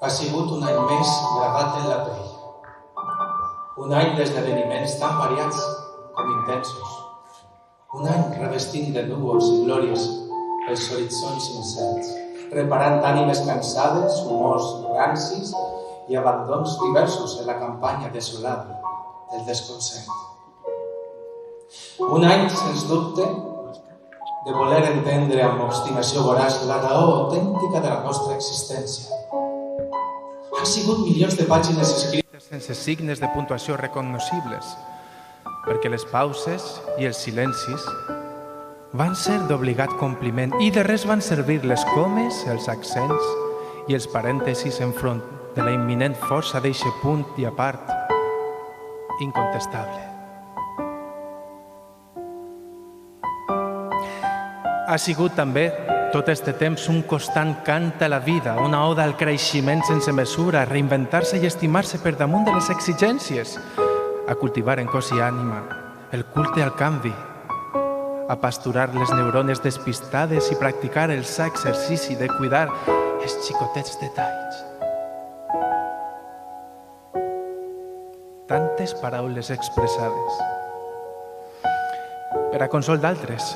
Ha sigut un any més gravat en la pell. Un any d'esdeveniments tan variats com intensos. Un any revestint de núvols i glòries els horitzons incerts, reparant ànimes cansades, humors rancis i abandons diversos en la campanya desolada del desconcert. Un any, sens dubte, de voler entendre amb obstinació voraç la raó autèntica de la nostra existència. Han sigut milions de pàgines escrites sense signes de puntuació recognoscibles, perquè les pauses i els silencis van ser d'obligat compliment i de res van servir les comes, els accents i els parèntesis enfront de la imminent força d'eixe punt i a part incontestable. Ha sigut també tot este temps un constant cant a la vida, una oda al creixement sense mesura, a reinventar-se i estimar-se per damunt de les exigències, a cultivar en cos i ànima el culte al canvi, a pasturar les neurones despistades i practicar el sa exercici de cuidar els xicotets detalls. Tantes paraules expressades per a consol d'altres,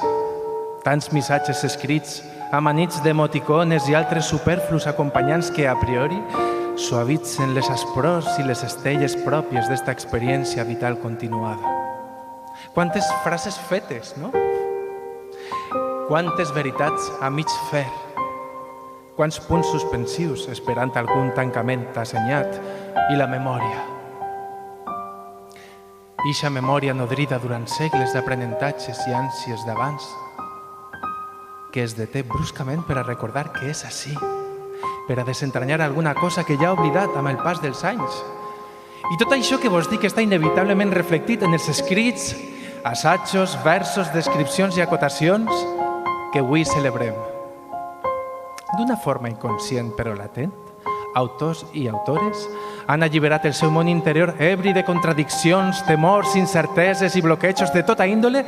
tants missatges escrits amanits d'emoticones i altres superflus acompanyants que, a priori, suavitzen les asprors i les estelles pròpies d'esta experiència vital continuada. Quantes frases fetes, no? Quantes veritats a mig fer. Quants punts suspensius esperant algun tancament assenyat i la memòria. Ixa memòria nodrida durant segles d'aprenentatges i ànsies d'abans, que es deté bruscament per a recordar que és així, per a desentranyar alguna cosa que ja ha oblidat amb el pas dels anys. I tot això que vos dic està inevitablement reflectit en els escrits, assajos, versos, descripcions i acotacions que avui celebrem. D'una forma inconscient però latent, autors i autores han alliberat el seu món interior ebri de contradiccions, temors, incerteses i bloquejos de tota índole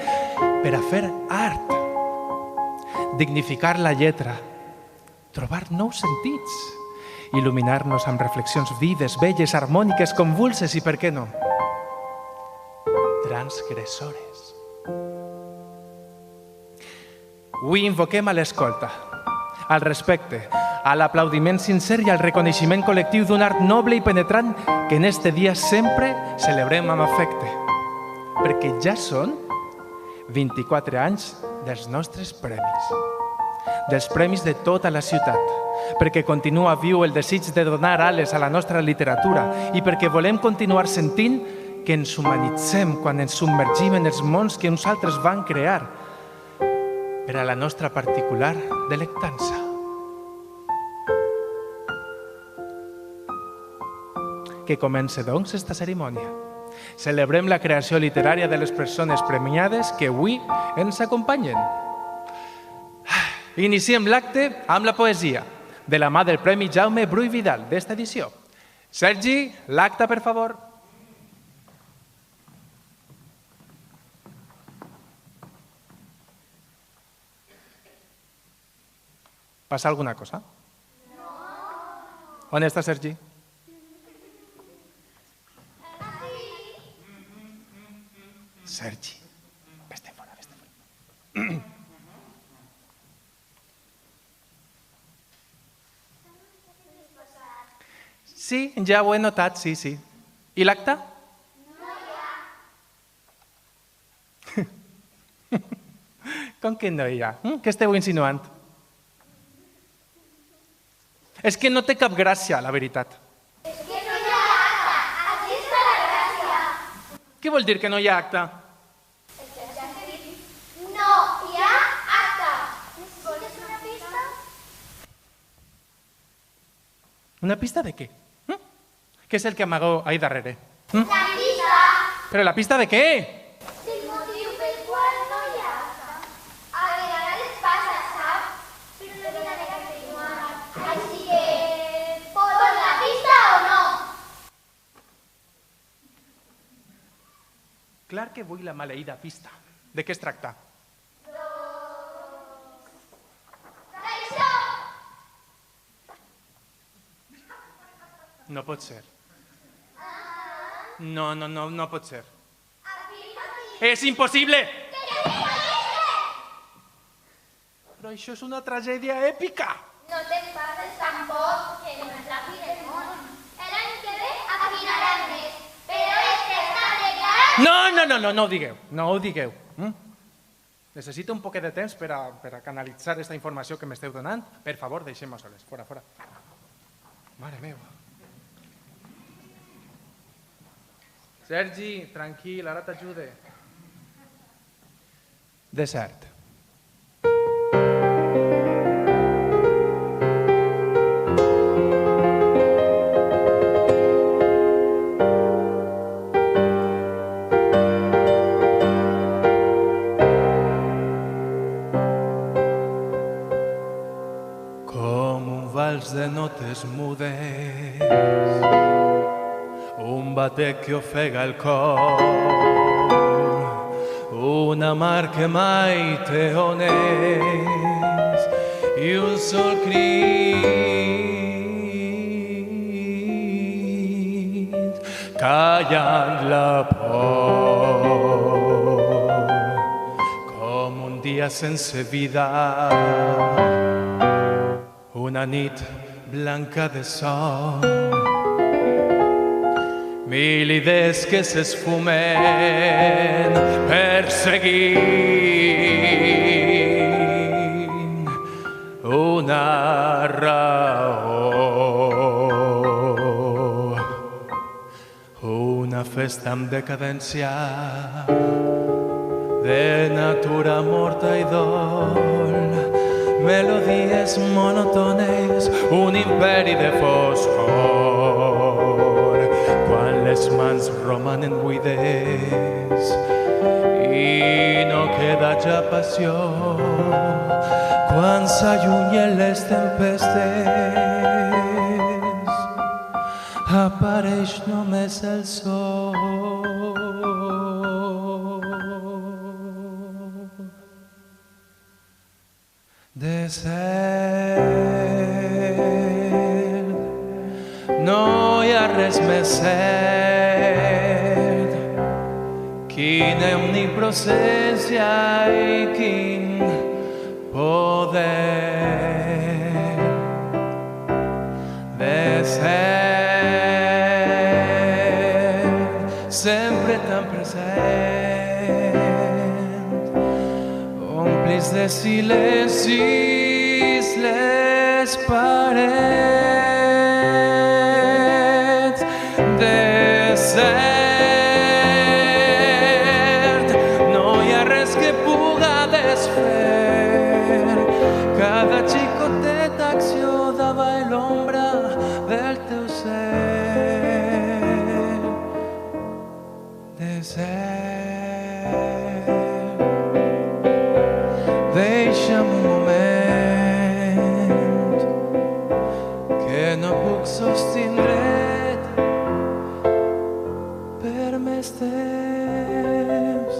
per a fer art. Dignificar la lletra, trobar nous sentits, il·luminar-nos amb reflexions vives, belles, harmòniques, convulses i, per què no, transgressores. Avui invoquem a l'escolta, al respecte, a l'aplaudiment sincer i al reconeixement col·lectiu d'un art noble i penetrant que en este dia sempre celebrem amb afecte, perquè ja són 24 anys dels nostres premis, dels premis de tota la ciutat, perquè continua viu el desig de donar ales a la nostra literatura i perquè volem continuar sentint que ens humanitzem quan ens submergim en els mons que uns altres van crear per a la nostra particular delectança. Que comence, doncs, esta cerimònia. Celebrem la creació literària de les persones premiades que avui ens acompanyen. Iniciem l'acte amb la poesia, de la mà del Premi Jaume Bru i Vidal d'esta edició. Sergi, l'acte, per favor. ¿Pasa alguna cosa? No. On està Sergi? Sergi, vés-te fora, vés-te fora. Sí, ja ho he notat, sí, sí. I l'acte? No hi ha. Com que no hi ha? Què esteu insinuant? És que no té cap gràcia, la veritat. És que no hi ha acte, aquí està la gràcia. Què vol dir que no hi ha acte? No hi ha acte. Vols una pista? Una pista de què? Què és el que amago ahí darrere? La pista Però la pista de què? del motiu pel qual no hi ha asa. A vegades passa, saps? Però no viene de continuar. Així que... ¿Pon la pista o no? Clar que vull la maleïda pista. De què es tracta? Traïció! No pot ser. No pot ser. Afirma-t'hi. És impossible! Que és impossible! Però això és una tragèdia èpica! No t'enfades tampoc, que no és la fi del món. L'any que ve afinarem més, però és que està declarat... No ho digueu. Necessito un poquet de temps per a canalitzar aquesta informació que m'esteu donant. Per favor, deixem-ho soles. Fora. Mare meva. Sergi, tranquil, ara t'ajude. Desert. Com un vals de notes mudes, un batec que ofega el cor, una mar que mai té ones i un sol crit callant la por, com un dia sense vida, una nit blanca de sol, mil idees que s'esfumen perseguint una raó. Una festa amb decadència de natura morta i dol, melodies monotones, un imperi de foscor, quan les mans romanen buides i no queda ja passió, quan s'allunyen les tempestes, apareix només el sol. Desert, no hi ha res més cert, quina omnipresència i quin poder. Desert, sempre tan present, omplis de silencis les parets. Desert, no hi ha res que puga desfer cada xicoteta acció davant l'ombra del teu ser. Desert, deixa'm un moment que no puc sostindre't per més temps.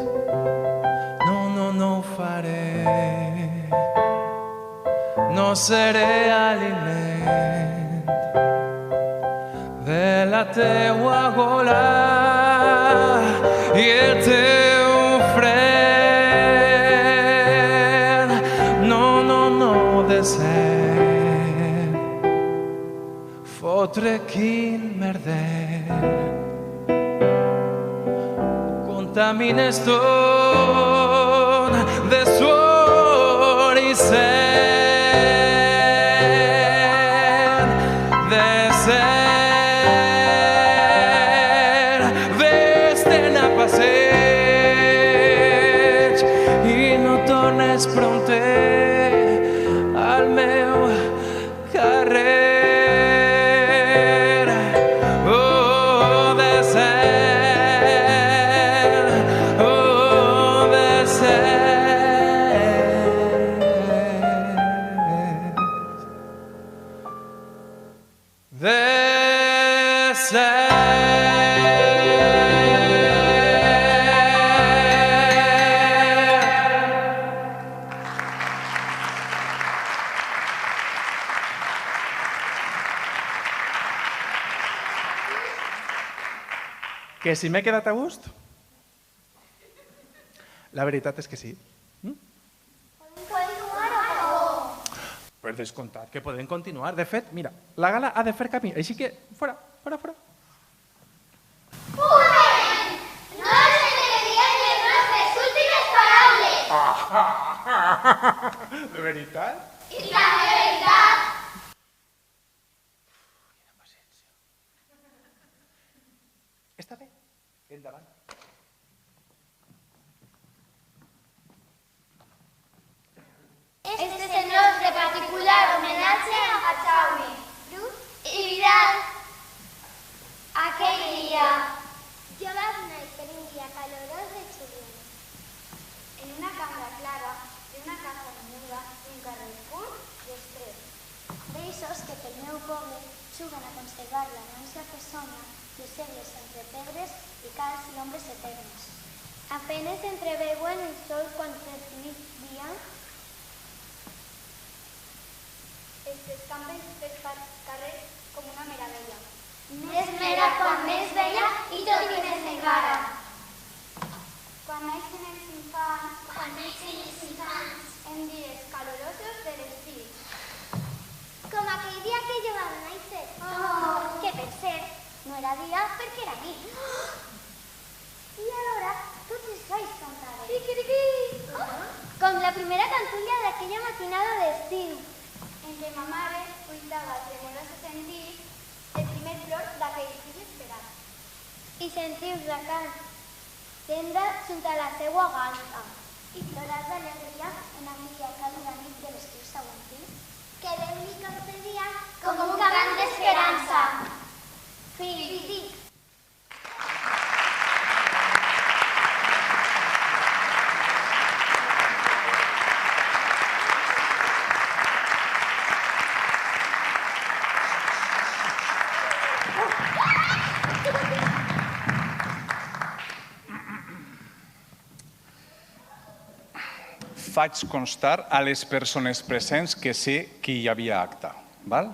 No ho faré, no seré aliment de la teua gola i el teu fred. No, desert, fotre quin merder, contamines tot de suor i set. Desert, vés-te'n a passeig i no tornes prompte al meu carrer. Que si m'he quedat a gust? La veritat és que sí. Per descomptat que podem continuar. De fet, mira, la gala ha de fer camí, així que fora, fora, fora. Joven! No els entenedien les nostres últimes paraules. De veritat? I la veritat. Està bé, endavant. Este es el nostre particular homenatge a Jaume, Luz i Vidal. Aquell dia jo vaig néixer un dia calorós de juliol, en una cambra clara d'una casa menuda i un carrer curt i estret. D'eixos que pel meu poble juguen a conservar la rança fesona de segles entre pedres i calç i ombres eternes. Apenes entreveuen el sol quan per dia els escampen pels carrers com una meravella. Més mera quan més vella i tot i més encara. Quan neixen els infants en dies calorosos de l'estiu. Com aquell dia que jo vaig néixer. Que per cert, no era dia perquè era nit. I alhora tots els galls cantaven. Com la primera cantulla d'aquella matinada d'estiu, en què ma mare cuitava tremolosa sentir el primer flor d'aquell fill esperat. I sentiu la carn tendra junt a la seua galta. I ploràs d'alegria en aquella càlida nit de l'estiu següentí, que Déu li concedia com un cant d'esperança. Fill. Faig constar a les persones presents que sé que hi havia acte. Val?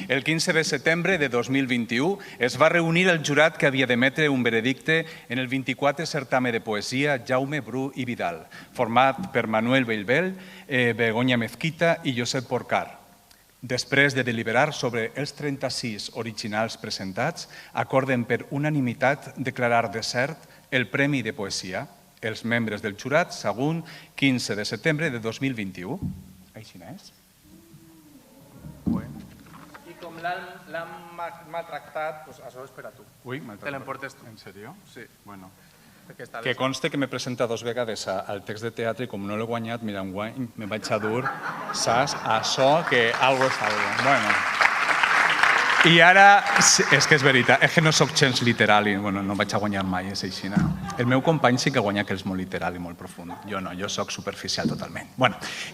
El 15 de setembre de 2021 es va reunir el jurat que havia d'emetre un veredicte en el 24è certamen de poesia Jaume, Bru i Vidal, format per Manuel Bellbel, Begoña Mezquita i Josep Porcar. Després de deliberar sobre els 36 originals presentats, acorden per unanimitat declarar desert el Premi de Poesia. Els membres del jurat, segons 15 de setembre de 2021. Així n'és. I com l'han maltractat, doncs això és per a tu. Ui, Te l'emportes tu. ¿En serio? Sí. Bueno. Que conste que m'he presentat 2 vegades al text de teatre i com no l'he guanyat, mira, enguany me vaig a dur, saps? Açò que algo és algo. Bueno. I ara, és que és veritat, és que no soc gens literal i no vaig a guanyar mai, és així. El meu company sí que guanya que és molt literal i molt profund. Jo no, jo soc superficial totalment.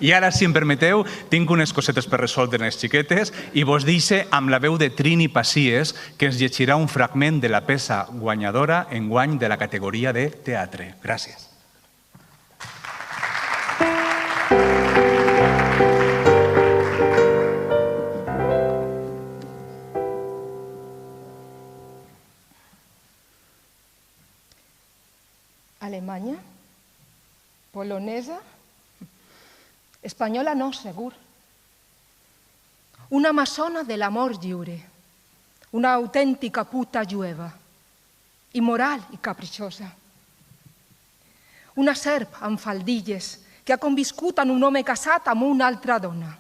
I ara, si em permeteu, tinc unes cosetes per resoldre les xiquetes i vos deixe amb la veu de Trini Pacies, que ens llegirà un fragment de la peça guanyadora enguany de la categoria de teatre. Gràcies. Alemanya, polonesa, espanyola no, segur. Una amazona de l'amor lliure, una autèntica puta jueva, immoral i caprichosa. Una serp amb faldilles que ha conviscut amb un home casat amb una altra dona.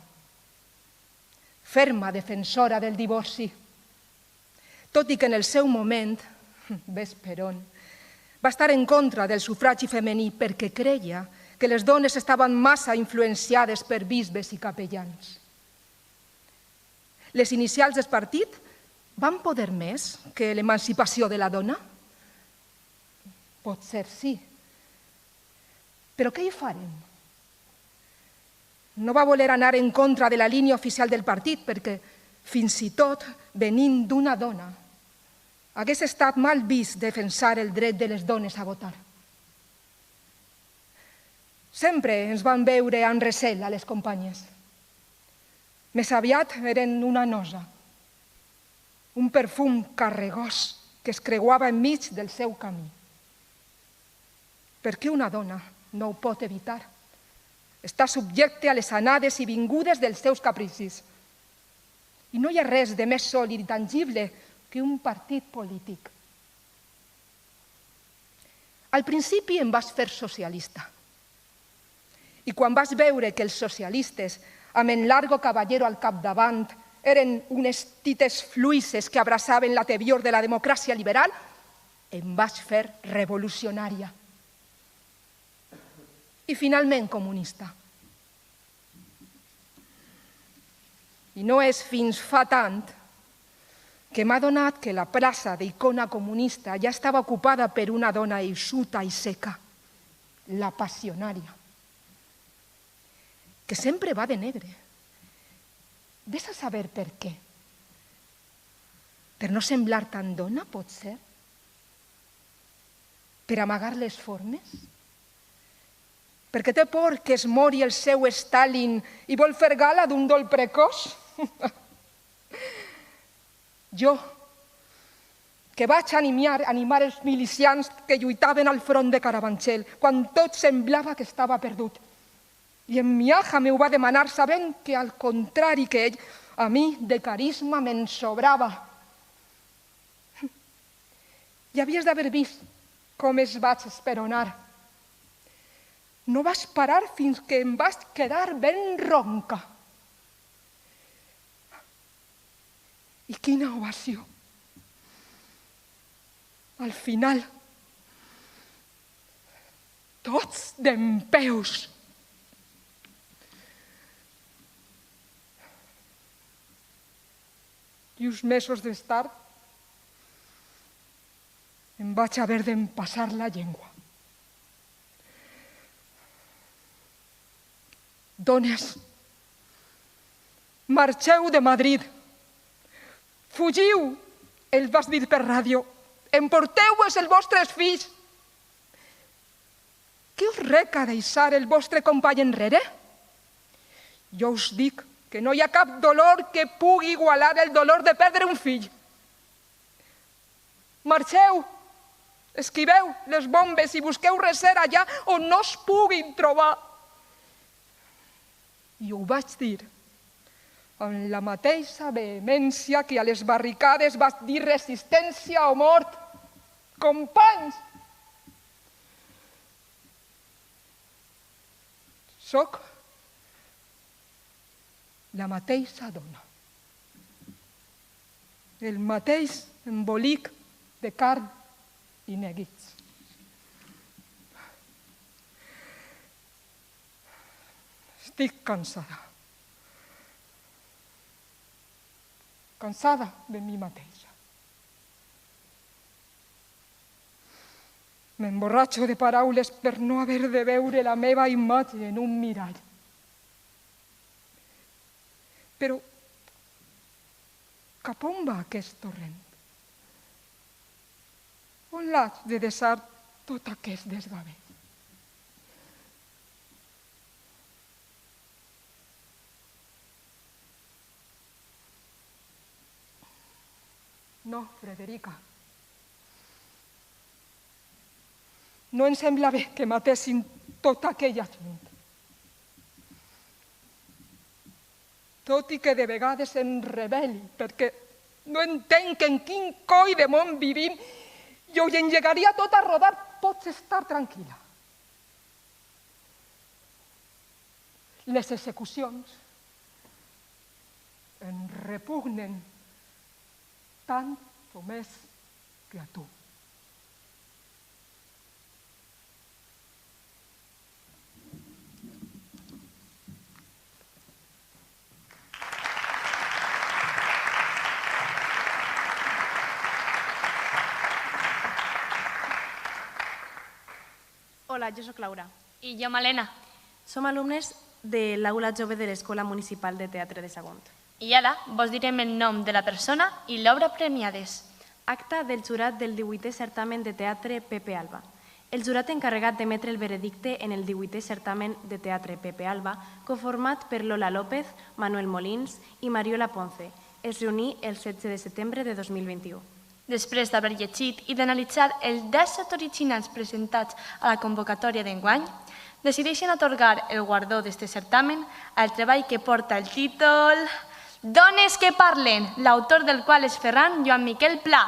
Ferma defensora del divorci, tot i que en el seu moment, ves per on, va estar en contra del sufragi femení perquè creia que les dones estaven massa influenciades per bisbes i capellans. Les inicials del partit van poder més que l'emancipació de la dona? Potser sí. Però què hi farem? No va voler anar en contra de la línia oficial del partit perquè, fins i tot venint d'una dona, hagués estat mal vist defensar el dret de les dones a votar. Sempre ens van veure amb recel a les companyes. Més aviat eren una nosa, un perfum carregós que es creuava enmig del seu camí. Perquè una dona no ho pot evitar. Està subjecte a les anades i vingudes dels seus capricis. I no hi ha res de més sòlid i tangible que un partit polític. Al principi em vas fer socialista. I quan vas veure que els socialistes, amb en Largo Caballero al capdavant, eren unes tites fluïsses que abraçaven la tebior de la democràcia liberal, em vas fer revolucionària. I finalment comunista. I no és fins fa tant que m'ha donat que la plaça d'icona comunista ja estava ocupada per una dona eixuta i seca, la passionària, que sempre va de negre. Ves a saber per què. Per no semblar tan dona, pot ser? Per amagar les formes? Perquè té por que es mori el seu Stalin i vol fer gala d'un dol precoç? Jo, que vaig animar els milicians que lluitaven al front de Carabanchel, quan tot semblava que estava perdut. I en Miaja m'ho va demanar sabent que, al contrari que ell, a mi de carisma me'n sobrava. I havies d'haver vist com es vaig esperonar. No vas parar fins que em vas quedar ben ronca. I quina ovació. Al final, tots dempeus. I uns mesos més tard em vaig haver d'empassar la llengua. Dones, marxeu de Madrid. Fugiu, els vas dir per ràdio. Emporteu-vos els vostres fills. Què us reca deixar el vostre company enrere? Jo us dic que no hi ha cap dolor que pugui igualar el dolor de perdre un fill. Marxeu, esquiveu les bombes i busqueu recer allà on no es puguin trobar. I ho vaig dir amb la mateixa vehemència que a les barricades vas dir resistència o mort. Companys! Soc la mateixa dona. El mateix embolic de carn i neguits. Estic cansada. Cansada de mi mateixa. M'emborratxo de paraules per no haver de veure la meva imatge en un mirall. Però cap on va aquest torrent? On l'haig de deixar tot aquest desgavell? No, Frederica. No em sembla bé que matessin tota aquella gent. Tot i que de vegades em rebel·li, perquè no entenc en quin coi de món vivim i ho engegaria tot a rodar. Pots estar tranquil·la. Les execucions em repugnen tant o més que a tu. Hola, jo sóc Laura. I jo, Malena. Som alumnes de l'Aula Jove de l'Escola Municipal de Teatre de Sagunt. I ara vos direm el nom de la persona i l'obra premiades. Acta del jurat del 18è certamen de teatre Pepe Alba. El jurat encarregat d'emetre el veredicte en el 18è certamen de teatre Pepe Alba, conformat per Lola López, Manuel Molins i Mariola Ponce, es reuní el 16 de setembre de 2021. Després d'haver llegit i d'analitzar els 17 originals presentats a la convocatòria d'enguany, decideixen atorgar el guardó d'este certamen al treball que porta el títol Dones que parlen, l'autor del qual és Ferran Joan Miquel Pla.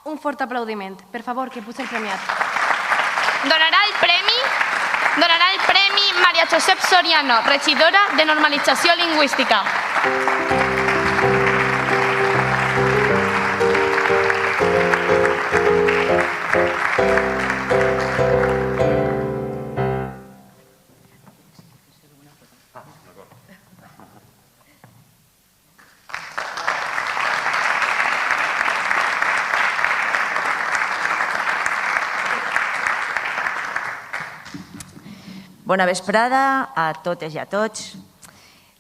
Un fort aplaudiment. Per favor, que pugi el premiat. Donarà el premi Maria Josep Soriano, regidora de Normalització Lingüística. Bona vesprada a totes i a tots.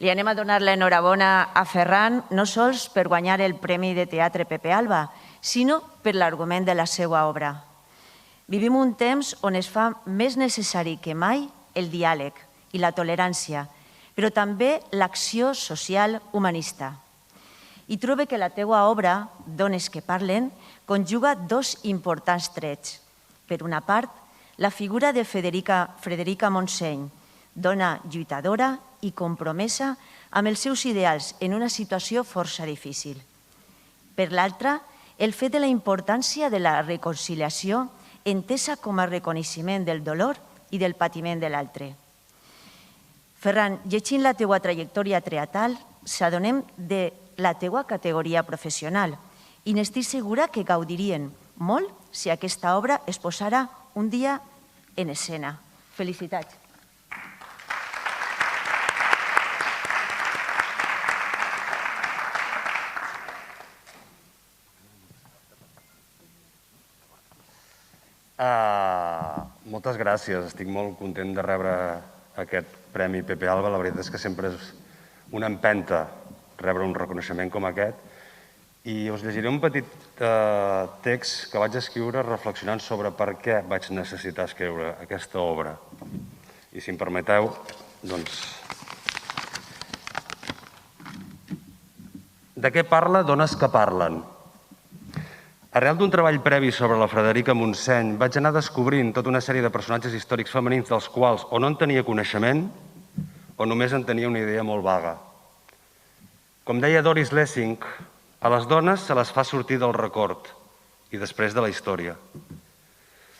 Li anem a donar l'enhorabona a Ferran no sols per guanyar el Premi de Teatre Pepe Alba, sinó per l'argument de la seva obra. Vivim un temps on es fa més necessari que mai el diàleg i la tolerància, però també l'acció social humanista. I trobo que la teua obra, Dones que parlen, conjuga dos importants trets. Per una part, la figura de Frederica Montseny, dona lluitadora i compromesa amb els seus ideals en una situació força difícil. Per l'altra, el fet de la importància de la reconciliació entesa com a reconeixement del dolor i del patiment de l'altre. Ferran, llegint la teua trajectòria teatral, s'adonem de la teua categoria professional i n'estic segura que gaudirien molt si aquesta obra es posara un dia en escena. Felicitats. Moltes gràcies. Estic molt content de rebre aquest Premi Pepe Alba. La veritat és que sempre és una empenta rebre un reconeixement com aquest. I us llegiré un petit text que vaig escriure reflexionant sobre per què vaig necessitar escriure aquesta obra. I si em permeteu, doncs... De què parla Dones que parlen? Arrel d'un treball previ sobre la Frederica Montseny, vaig anar descobrint tota una sèrie de personatges històrics femenins dels quals o no en tenia coneixement o només en tenia una idea molt vaga. Com deia Doris Lessing, a les dones se les fa sortir del record i després de la història.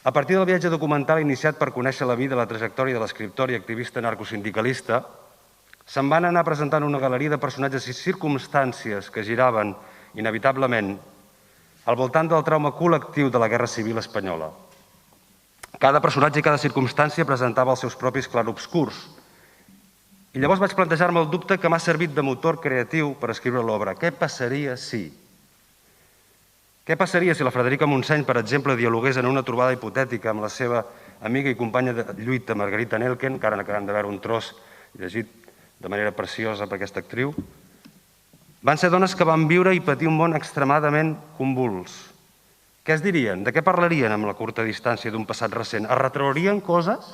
A partir del viatge documental iniciat per conèixer la vida i la trajectòria de l'escriptora i activista narcosindicalista, se'n van anar presentant una galeria de personatges i circumstàncies que giraven inevitablement al voltant del trauma col·lectiu de la Guerra Civil espanyola. Cada personatge i cada circumstància presentava els seus propis clarobscurs. I llavors vaig plantejar-me el dubte que m'ha servit de motor creatiu per escriure l'obra. Què passaria si? Què passaria si la Frederica Montseny, per exemple, dialogués en una trobada hipotètica amb la seva amiga i companya de lluita Margarita Nelken, que ara n'acabem de veure un tros llegit de manera preciosa per aquesta actriu? Van ser dones que van viure i patir un món extremadament convuls. Què es dirien? De què parlarien amb la curta distància d'un passat recent? Es retraurien coses?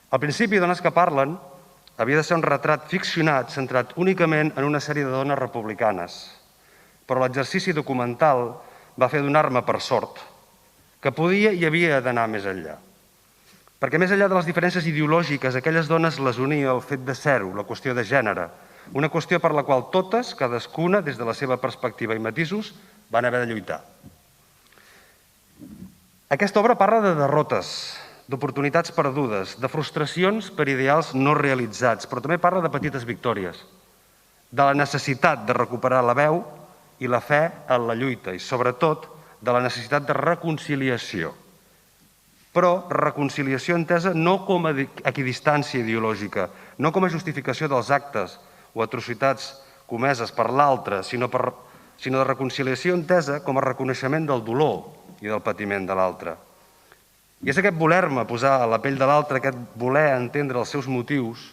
Al principi, Dones que parlen havia de ser un retrat ficcionat centrat únicament en una sèrie de dones republicanes, però l'exercici documental va fer adonar-me, per sort, que podia i havia d'anar més enllà. Perquè més enllà de les diferències ideològiques, aquelles dones les unia el fet de ser-ho, la qüestió de gènere, una qüestió per la qual totes, cadascuna, des de la seva perspectiva i matisos, van haver de lluitar. Aquesta obra parla de derrotes, d'oportunitats perdudes, de frustracions per ideals no realitzats, però també parla de petites victòries, de la necessitat de recuperar la veu i la fe en la lluita i, sobretot, de la necessitat de reconciliació. Però reconciliació entesa no com a equidistància ideològica, no com a justificació dels actes o atrocitats comeses per l'altre, sinó de reconciliació entesa com a reconeixement del dolor i del patiment de l'altre. I és aquest voler-me posar a la pell de l'altre, aquest voler entendre els seus motius,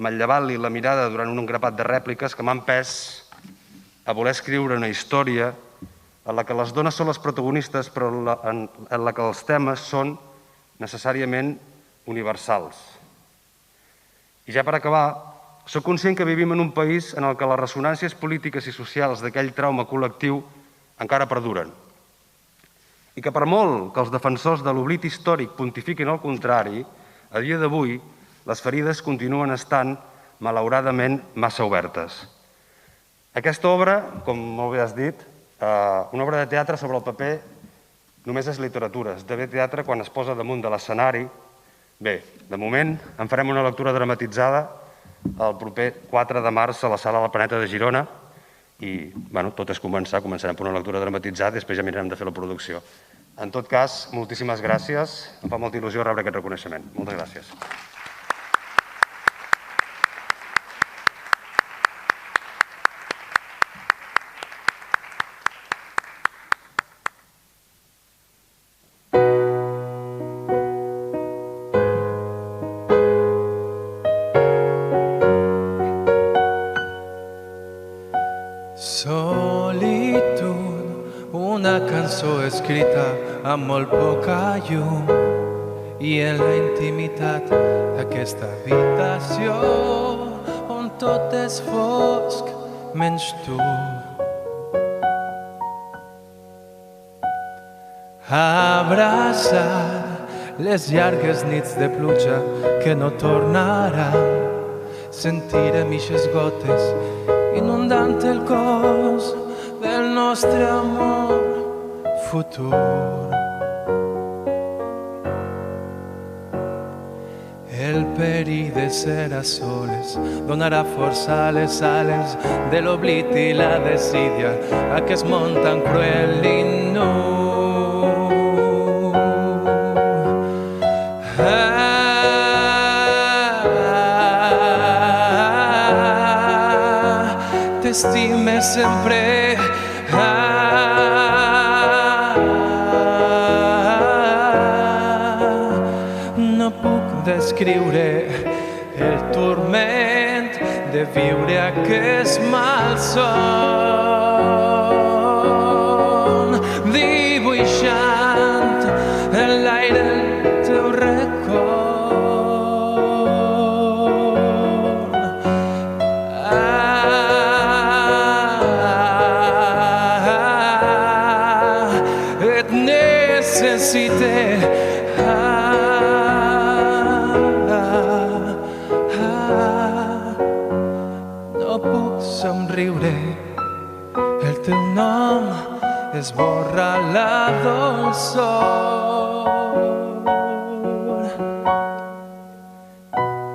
manllevant-li la mirada durant un grapat de rèpliques que m'ha empès a voler escriure una història en la que les dones són les protagonistes, però en la que els temes són necessàriament universals. I ja per acabar, soc conscient que vivim en un país en el que les ressonàncies polítiques i socials d'aquell trauma col·lectiu encara perduren. I que per molt que els defensors de l'oblit històric pontifiquin el contrari, a dia d'avui les ferides continuen estant, malauradament, massa obertes. Aquesta obra, com molt bé has dit, una obra de teatre sobre el paper només és literatura. Esdevé teatre quan es posa damunt de l'escenari. Bé, de moment en farem una lectura dramatitzada el proper 4 de març a la Sala del Planeta de Girona i, tot és començar, començarem per una lectura dramatitzada i després ja mirarem de fer la producció. En tot cas, moltíssimes gràcies. Em fa molta il·lusió rebre aquest reconeixement. Moltes gràcies. Solitud, una cançó escrita amb molt poca llum i en la intimitat d'aquesta habitació on tot és fosc menys tu. Abraçar les llargues nits de pluja que no tornaran, sentirem ixes gotes inundant el cos del nostre amor futur. El perill de ser a soles donarà força a les ales de l'oblit i la desídia a aquest món tan cruel i nu. T'estime sempre, no puc descriure el turment de viure aquest malson, dibuixant en l'aire el teu record. Necessite, no puc somriure, el teu nom esborra la dolçor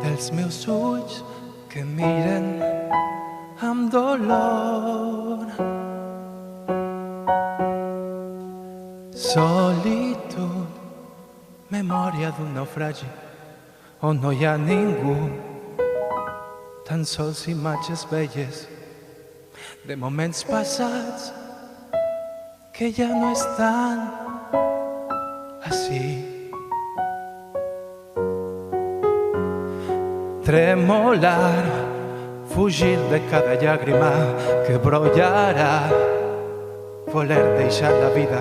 dels meus ulls que miren amb dolor. Solitud, memòria d'un naufragi on no hi ha ningú, tan sols imatges velles de moments passats que ja no estan ací. Tremolar, fugir de cada llàgrima que brollarà, voler deixar la vida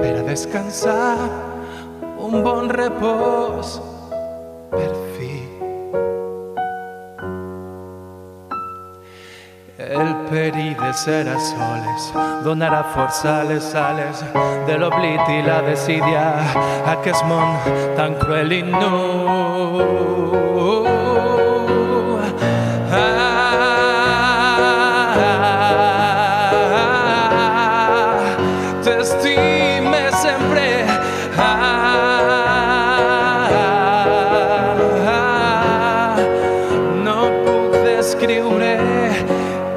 per a descansar, un bon repòs per fi. El perill de ser a soles donarà força a les ales de l'oblit i la desídia a aquest món tan cruel i nu. T'estime sempre, no puc descriure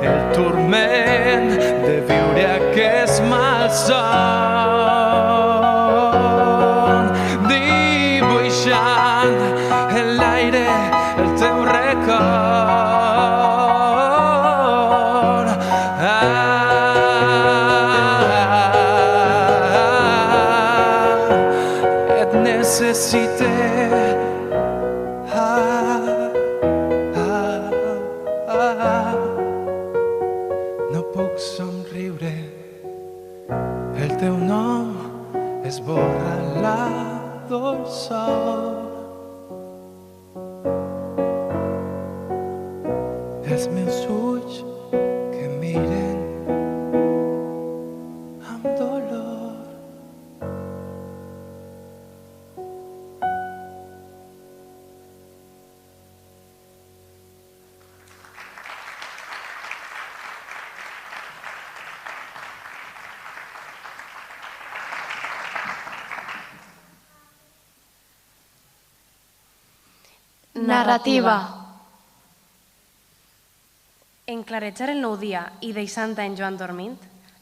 el turment de viure aquest malson, dibuixant en l'aire el teu record. Et necessite, no puc somriure, El teu nom esborra la dolçor. Els meus ulls que miren amb dolor. Narrativa. En clarejar el nou dia i deixant en Joan dormint,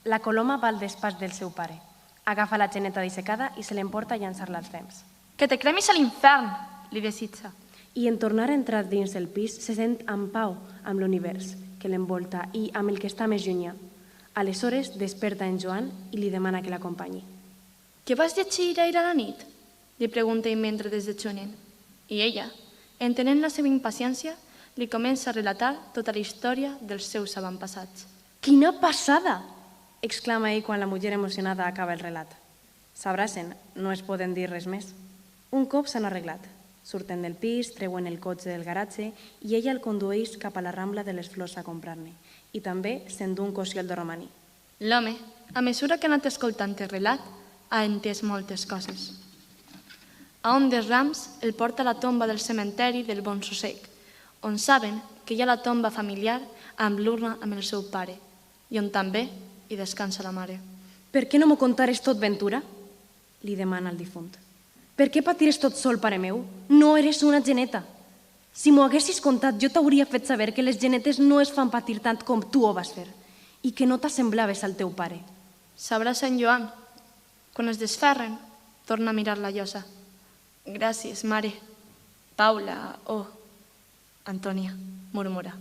la coloma va al despatx del seu pare. Agafa la geneta dissecada i se l'emporta a llançar-la als rems. Que te cremis a l'infern, li desitja. I en tornar a entrar dins del pis, se sent en pau amb l'univers que l'envolta i amb el que està més llunyà. Aleshores, desperta en Joan i li demana que l'acompanyi. Què vas llegir ahir a la nit? Li pregunta ell mentre desdejornen. I ella, entenent la seva impaciència, li comença a relatar tota la història dels seus avantpassats. Quina passada! Exclama ell quan la muller emocionada acaba el relat. S'abracen, no es poden dir res més. Un cop s'han arreglat. Surten del pis, treuen el cotxe del garatge i ella el condueix cap a la Rambla de les Flors a comprar-ne. I també s'endú un cossiol de romaní. L'home, a mesura que ha anat escoltant el relat, ha entès moltes coses. A un dels rams el porta a la tomba del cementeri del Bon Sossec, on saben que hi ha la tomba familiar amb l'urna amb el seu pare i on també hi descansa la mare. Per què no m'ho contares tot, Ventura? Li demana el difunt. Per què patires tot sol, pare meu? No eres una geneta. Si m'ho haguessis contat, jo t'hauria fet saber que les genetes no es fan patir tant com tu ho vas fer i que no t'assemblaves al teu pare. S'abraça en Joan. Quan es desferren, torna a mirar la llosa. Gràcies, mare. Paula, Antònia, murmura.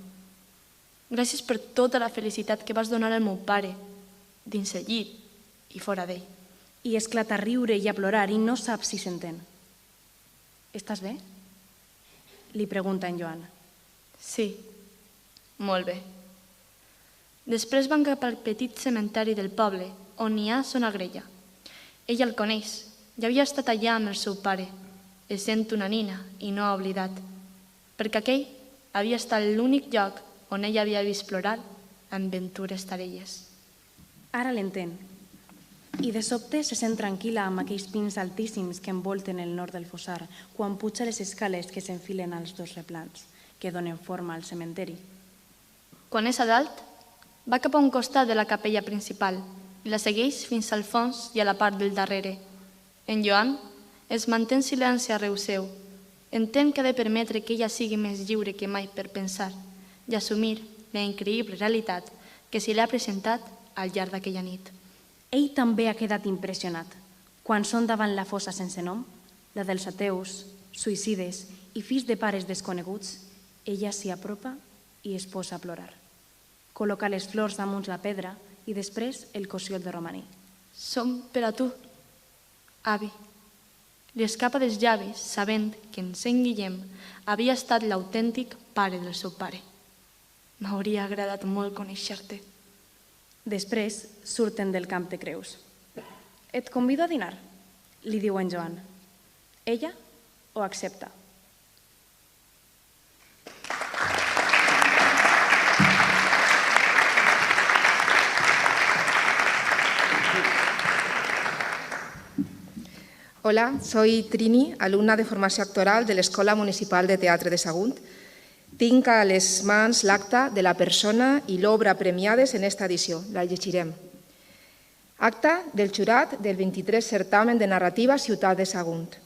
Gràcies per tota la felicitat que vas donar al meu pare, dins el llit i fora d'ell. I esclata a riure i a plorar i no sap si s'entén. Estàs bé? Li pregunta en Joan. Sí, molt bé. Després van cap al petit cementeri del poble, on hi ha son agrella. Ella el coneix, ja havia estat allà amb el seu pare, essent una nina i no ha oblidat, perquè aquell havia estat l'únic lloc on ella havia vist plorar amb Ventures Tarelles. Ara l'entén. I de sobte se sent tranquil·la amb aquells pins altíssims que envolten el nord del fossar quan puja les escales que s'enfilen als dos replans que donen forma al cementeri. Quan és a dalt, va cap a un costat de la capella principal i la segueix fins al fons i a la part del darrere. En Joan es manté en silenci arreu seu. Entén que ha de permetre que ella sigui més lliure que mai per pensar i assumir la increïble realitat que se li ha presentat al llarg d'aquella nit. Ell també ha quedat impressionat. Quan són davant la fossa sense nom, la dels ateus, suïcides i fills de pares desconeguts, ella s'hi apropa i es posa a plorar. Col·loca les flors damunt la pedra i després el cossiol de romaní. Som per a tu, avi. Li escapa dels llavis sabent que en Sant Guillem havia estat l'autèntic pare del seu pare. M'hauria agradat molt conèixer-te. Després surten del camp de creus. Et convido a dinar, li diu en Joan. Ella ho accepta. Hola, soy Trini, alumna de formació actoral de l'Escola Municipal de Teatre de Sagunt. Tinc a les mans l'acta de la persona i l'obra premiades en esta edició. La llegirem. Acta del jurat del 23 certamen de narrativa Ciutat de Sagunt.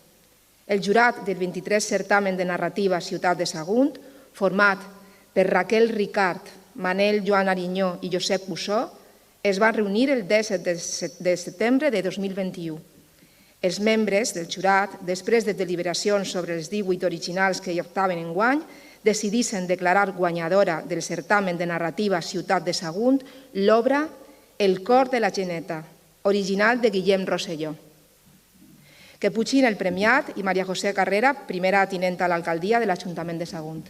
El jurat del 23 certamen de narrativa Ciutat de Sagunt, format per Raquel Ricard, Manel Joan Arinyó i Josep Bussó, es va reunir el 17 de setembre de 2021. Els membres del jurat, després de deliberacions sobre els 18 originals que hi optaven enguany, decidissin declarar guanyadora del certamen de narrativa Ciutat de Sagunt l'obra El cor de la geneta, original de Guillem Rosselló. Que pugin el premiat i Maria José Carrera, primera tinenta a l'alcaldia de l'Ajuntament de Sagunt.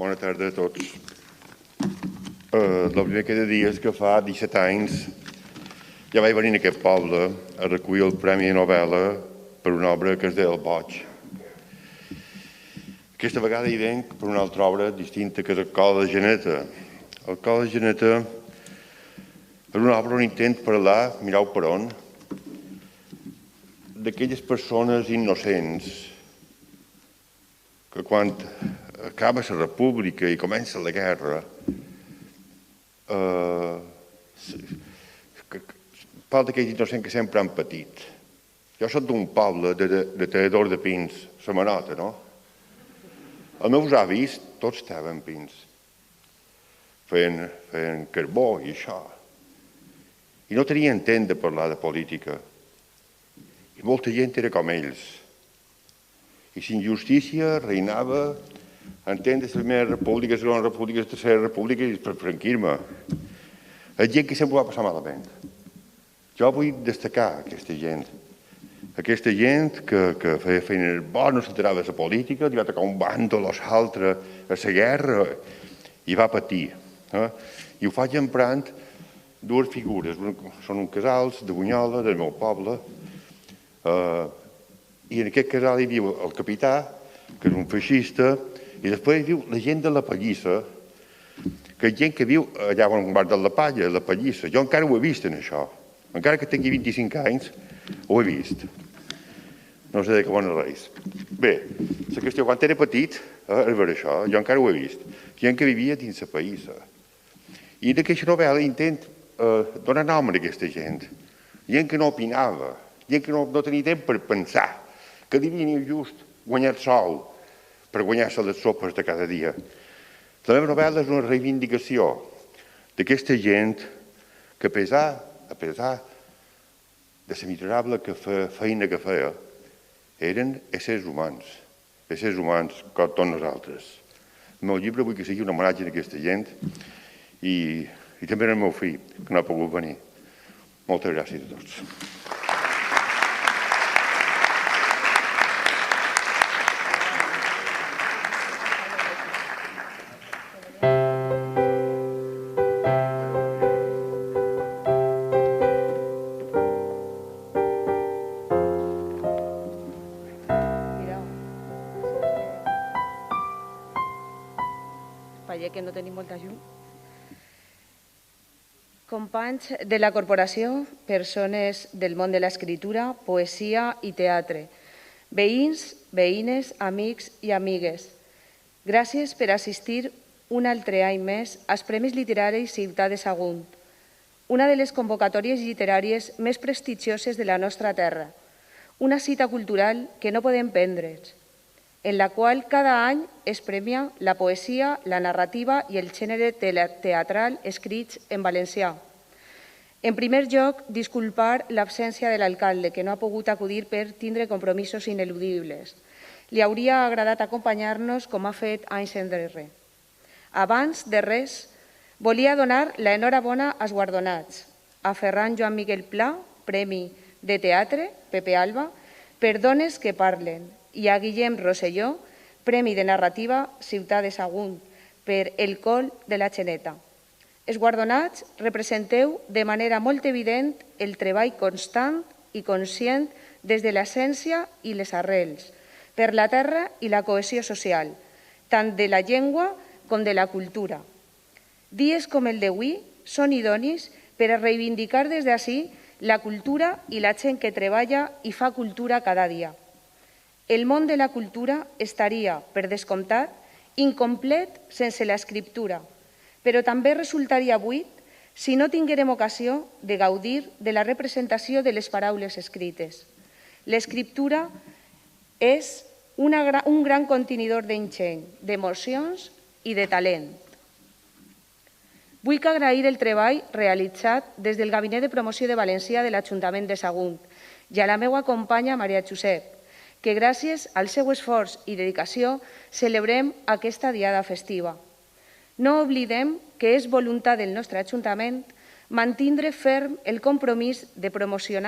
Bona tarda a tots. El primer que he de dir és que fa 17 anys ja vaig venir a aquest poble a recollir el Premi de Novel·la per una obra que es deia El Boig. Aquesta vegada hi venc per una altra obra distinta, que és El Col de Geneta. El Col de Geneta és una obra on intent parlar, mireu per on, d'aquelles persones innocents que quan acaba la república i comença la guerra parla d'aquells innocents que sempre han patit. Jo soc d'un poble de tallador de pins, la Manota, no? Els meus avis tots estaven pins, feien carbó i això. I no tenien temps de parlar de política. I molta gent era com ells. I la injustícia reinava en temps de la primera república, la segona república, la tercera república i per franquisme. És gent que sempre ho va passar malament. Jo vull destacar aquesta gent que feia feina bona, no s'enterava de la política, li va tocar un bàndol o l'altre a la guerra i va patir. I ho faig emprant dues figures. Són un casals de Bunyola, del meu poble, i en aquest casal hi viu el capità, que és un feixista, i després hi viu la gent de la Pallissa, que és gent que viu allà on guarda la palla, la Pallissa. Jo encara ho he vist, en això. Encara que tingui 25 anys, ho he vist. No sé de què bones reis. Bé, la qüestió, quan era petit, a veure això, jo encara ho he vist. Gent que vivia dins la Pallissa. I en aquesta novel·la intent donar nom a aquesta gent. Gent que no opinava, gent que no tenia temps per pensar, que devia just guanyar sol per guanyar-se les sopes de cada dia. La meva novel·la és una reivindicació d'aquesta gent que, a pesar de la miserable feina que feia, eren éssers humans com tots nosaltres. El meu llibre vull que sigui un homenatge a aquesta gent i també al meu fill, que no ha pogut venir. Moltes gràcies a tots. Que no tenim molta llum. Companys de la corporació, persones del món de l'escriptura, poesia i teatre, veïns, veïnes, amics i amigues, gràcies per assistir un altre any més als Premis Literaris Ciutat de Sagunt, una de les convocatòries literàries més prestigioses de la nostra terra, una cita cultural que no podem perdre'ns, en la qual cada any es premia la poesia, la narrativa i el gènere teatral escrits en valencià. En primer lloc, disculpar l'absència de l'alcalde, que no ha pogut acudir per tindre compromisos ineludibles. Li hauria agradat acompanyar-nos com ha fet anys enrere. Abans de res, volia donar l'enhorabona als guardonats, a Ferran Joan Miguel Pla, Premi de Teatre, Pepe Alba, per Dones que parlen, i a Guillem Rosselló, Premi de Narrativa Ciutat de Sagunt, per El Col de la Geneta. Els guardonats representeu de manera molt evident el treball constant i conscient des de l'essència i les arrels, per la terra i la cohesió social, tant de la llengua com de la cultura. Dies com el d'avui són idonis per a reivindicar des d'ací la cultura i la gent que treballa i fa cultura cada dia. El món de la cultura estaria, per descomptat, incomplet sense l'escriptura, però també resultaria buit si no tinguérem ocasió de gaudir de la representació de les paraules escrites. L'escriptura és un gran contenidor d'enginy, d'emocions i de talent. Vull agrair el treball realitzat des del Gabinet de Promoció de Valencià de l'Ajuntament de Sagunt i a la meva companya Maria Josep, que gràcies al seu esforç i dedicació celebrem aquesta diada festiva. No oblidem que és voluntat del nostre Ajuntament mantindre ferm el compromís de promoció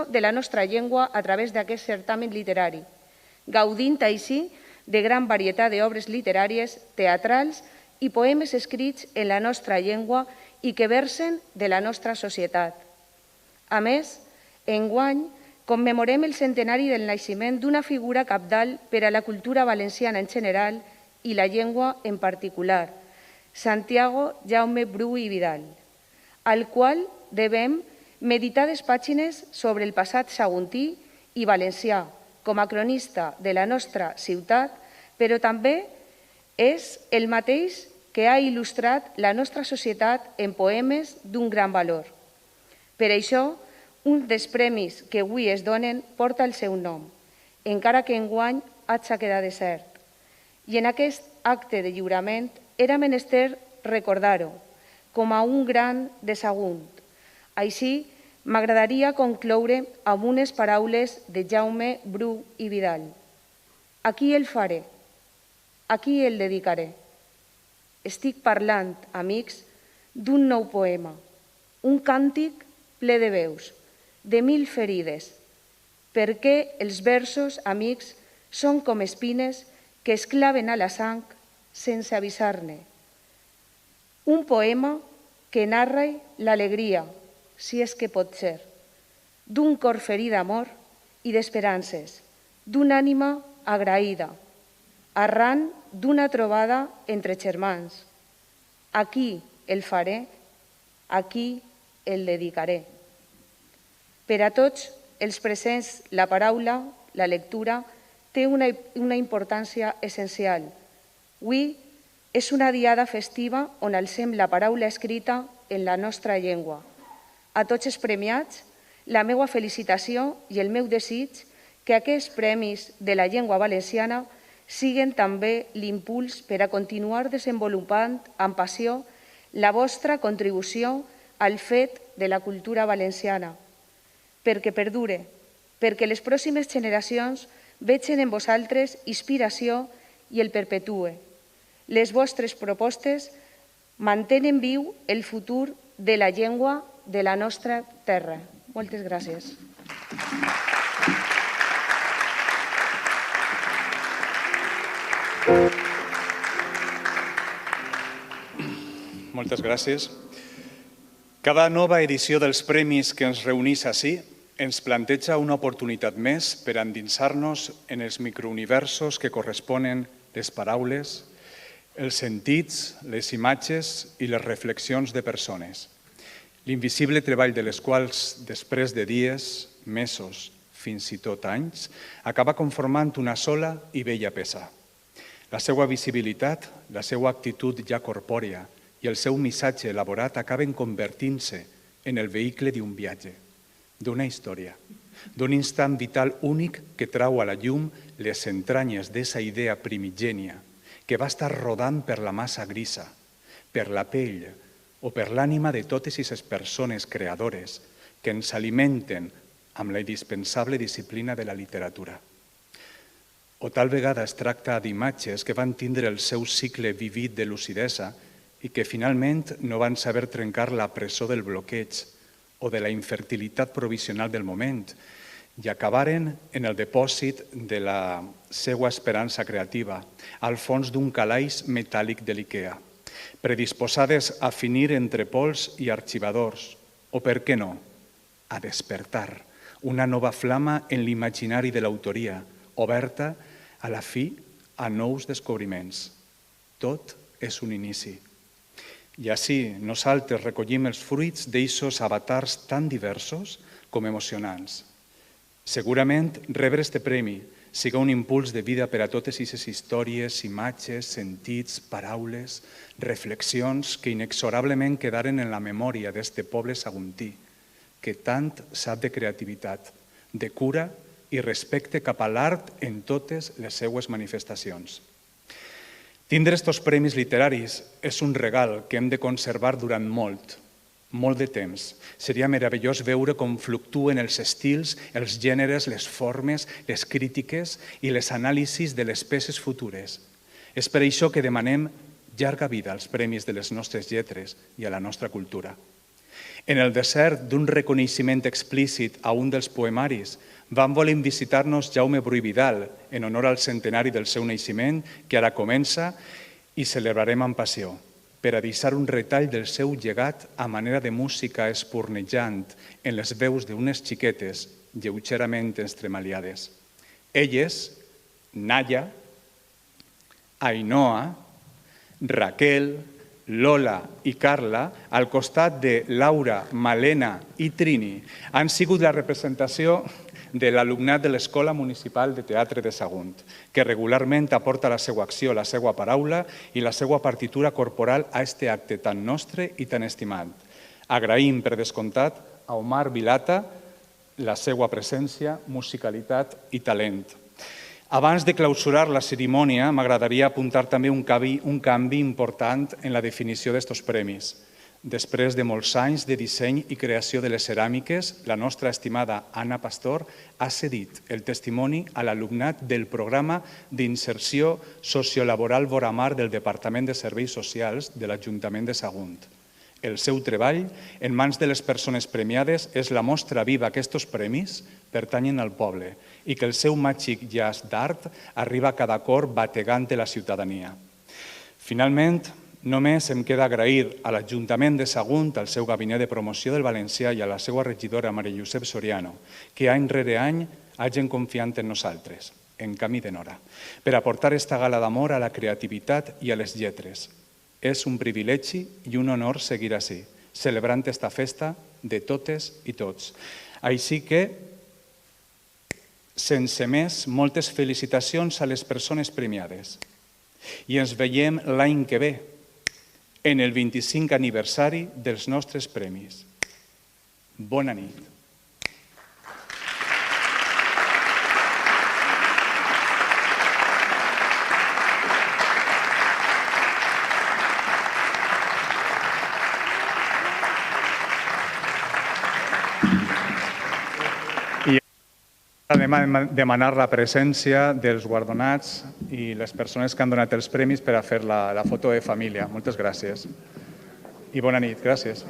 de la nostra llengua a través d'aquest certamen literari, gaudint així de gran varietat d'obres literàries, teatrals i poemes escrits en la nostra llengua i que versen de la nostra societat. A més, enguany commemorem el centenari del naixement d'una figura cabdal per a la cultura valenciana en general i la llengua en particular, Santiago Jaume Bru i Vidal, al qual devem meditades pàgines sobre el passat saguntí i valencià com a cronista de la nostra ciutat, però també és el mateix que ha il·lustrat la nostra societat en poemes d'un gran valor. Per això, un dels premis que avui es donen porta el seu nom, encara que enguany haja quedat desert. I en aquest acte de lliurament era menester recordar-ho com a un gran desagunt. Així, m'agradaria concloure amb unes paraules de Jaume Bru i Vidal. A qui el faré? A qui el dedicaré? Estic parlant, amics, d'un nou poema, un càntic ple de veus, de 1000 ferides, perquè els versos, amics, són com espines que es claven a la sang sense avisar-ne. Un poema que narra l'alegria, si és que pot ser, d'un cor ferit d'amor i d'esperances, d'una ànima agraïda, arran d'una trobada entre germans. Aquí el faré, aquí el dedicaré. Per a tots els presents, la paraula, la lectura, té una importància essencial. Avui és una diada festiva on alcem la paraula escrita en la nostra llengua. A tots els premiats, la meva felicitació i el meu desig que aquests premis de la llengua valenciana siguen també l'impuls per a continuar desenvolupant amb passió la vostra contribució al fet de la cultura valenciana, perquè perdure, perquè les pròximes generacions vegin en vosaltres inspiració i el perpetue. Les vostres propostes mantenen viu el futur de la llengua de la nostra terra. Moltes gràcies. Moltes gràcies. Cada nova edició dels premis que ens reunís ací ens planteja una oportunitat més per endinsar-nos en els microuniversos que corresponen les paraules, els sentits, les imatges i les reflexions de persones. L'invisible treball de les quals, després de dies, mesos, fins i tot anys, acaba conformant una sola i bella peça. La seva visibilitat, la seva actitud ja corpòria i el seu missatge elaborat acaben convertint-se en el vehicle d'un viatge, d'una història, d'un instant vital únic que trau a la llum les entranyes d'esa idea primigènia que va estar rodant per la massa grisa, per la pell o per l'ànima de totes aquestes persones creadores que ens alimenten amb la indispensable disciplina de la literatura. O tal vegada es tracta d'imatges que van tindre el seu cicle vivid de lucidesa i que finalment no van saber trencar la presó del bloqueig o de la infertilitat provisional del moment i acabaren en el depòsit de la seva esperança creativa, al fons d'un calaix metàl·lic de l'IKEA, predisposades a finir entre pols i arxivadors, o per què no, a despertar una nova flama en l'imaginari de l'autoria, oberta a la fi a nous descobriments. Tot és un inici. I així nosaltres recollim els fruits d'eixos avatars tan diversos com emocionants. Segurament rebre este premi siga un impuls de vida per a totes aquestes històries, imatges, sentits, paraules, reflexions que inexorablement quedaren en la memòria d'este poble saguntí, que tant sap de creativitat, de cura i respecte cap a l'art en totes les seues manifestacions. Tindre estos premis literaris és un regal que hem de conservar durant molt de temps. Seria meravellós veure com fluctuen els estils, els gèneres, les formes, les crítiques i les anàlisis de les peces futures. És per això que demanem llarga vida als premis de les nostres lletres i a la nostra cultura. En el desert d'un reconeixement explícit a un dels poemaris, van voler visitar-nos Jaume Bru i Vidal, en honor al centenari del seu naixement, que ara comença i celebrarem amb passió, per a deixar un retall del seu llegat a manera de música espurnejant en les veus d'unes xiquetes lleugerament estremaliades. Elles, Naya, Ainhoa, Raquel, Lola i Carla, al costat de Laura, Malena i Trini, han sigut la representació de l'alumnat de l'Escola Municipal de Teatre de Sagunt, que regularment aporta la seva acció, la seva paraula i la seva partitura corporal a este acte tan nostre i tan estimat. Agraïm, per descomptat, a Omar Vilata la seva presència, musicalitat i talent. Abans de clausurar la cerimònia, m'agradaria apuntar també un canvi important en la definició d'estos premis. Després de molts anys de disseny i creació de les ceràmiques, la nostra estimada Anna Pastor ha cedit el testimoni a l'alumnat del programa d'inserció sociolaboral Voramar del Departament de Serveis Socials de l'Ajuntament de Sagunt. El seu treball, en mans de les persones premiades, és la mostra viva que aquests premis pertanyen al poble i que el seu màgic llaç d'art arriba a cada cor bategant de la ciutadania. Finalment, només em queda agrair a l'Ajuntament de Sagunt, al seu gabinet de promoció del valencià i a la seva regidora Maria Josep Soriano, que any rere any hagin confiat en nosaltres, en camí de Nora, per aportar esta gala d'amor a la creativitat i a les lletres. És un privilegi i un honor seguir així, celebrant esta festa de totes i tots. Així que, sense més, moltes felicitacions a les persones premiades. I ens veiem l'any que ve, en el 25 aniversari dels nostres premis. Bona nit. Demanar la presència dels guardonats i les persones que han donat els premis per a fer la foto de família. Moltes gràcies. I bona nit. Gràcies.